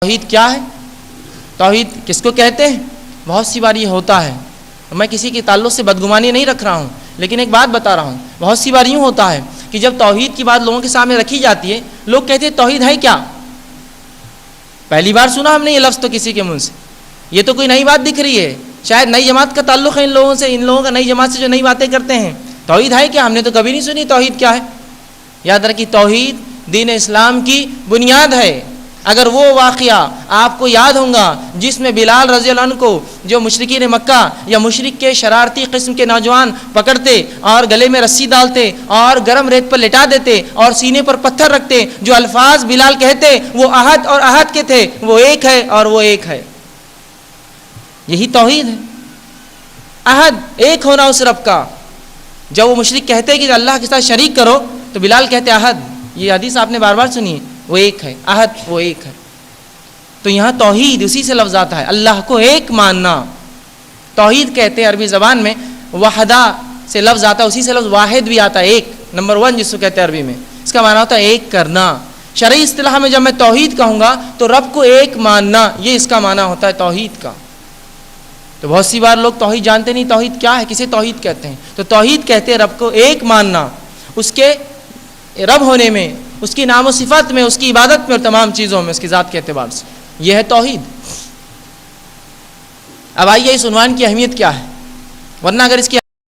توحید کیا ہے؟ توحید کس کو کہتے ہیں؟ بہت سی بار یہ ہوتا ہے، میں کسی کے تعلق سے بدگمانی نہیں رکھ رہا ہوں، لیکن ایک بات بتا رہا ہوں، بہت سی بار یوں ہوتا ہے کہ جب توحید کی بات لوگوں کے سامنے رکھی جاتی ہے، لوگ کہتے ہیں توحید ہے کیا؟ پہلی بار سنا ہم نے یہ لفظ تو کسی کے منہ سے، یہ تو کوئی نئی بات دکھ رہی ہے، شاید نئی جماعت کا تعلق ہے ان لوگوں سے، ان لوگوں کا نئی جماعت سے جو نئی باتیں کرتے ہیں۔ توحید ہے کیا؟ ہم نے تو کبھی نہیں سنی توحید کیا ہے۔ یاد رکھیے، توحید دین اسلام کی بنیاد ہے۔ اگر وہ واقعہ آپ کو یاد ہوگا جس میں بلال رضی اللہ عنہ کو جو مشرکین مکہ یا مشرک کے شرارتی قسم کے نوجوان پکڑتے اور گلے میں رسی ڈالتے اور گرم ریت پر لٹا دیتے اور سینے پر پتھر رکھتے، جو الفاظ بلال کہتے وہ احد اور احد کے تھے، وہ ایک ہے اور وہ ایک ہے، یہی توحید ہے۔ احد، ایک ہونا اس رب کا۔ جب وہ مشرک کہتے کہ اللہ کے ساتھ شریک کرو تو بلال کہتے احد، یہ حدیث آپ نے بار بار سنی ہے، وہ ایک ہے، احد وہ ایک ہے۔ تو یہاں توحید اسی سے لفظ آتا ہے، اللہ کو ایک ماننا۔ توحید کہتے ہیں عربی زبان میں، وحدہ سے لفظ آتا ہے، اسی سے لفظ واحد بھی آتا ہے، ایک، نمبر 1 جس کو کہتے ہیں عربی میں، اس کا معنی ہوتا ہے ایک کرنا۔ شرعی اصطلاح میں جب میں توحید کہوں گا تو رب کو ایک ماننا، یہ اس کا معنی ہوتا ہے توحید کا۔ تو بہت سی بار لوگ توحید جانتے نہیں، توحید کیا ہے، کسے توحید کہتے ہیں؟ تو توحید کہتے ہیں رب کو ایک ماننا، اس کے رب ہونے میں، اس کی نام و صفات میں، اس کی عبادت میں اور تمام چیزوں میں، اس کی ذات کے اعتبار سے، یہ ہے توحید۔ اب آئیے اس عنوان کی اہمیت کیا ہے، ورنہ اگر اس کی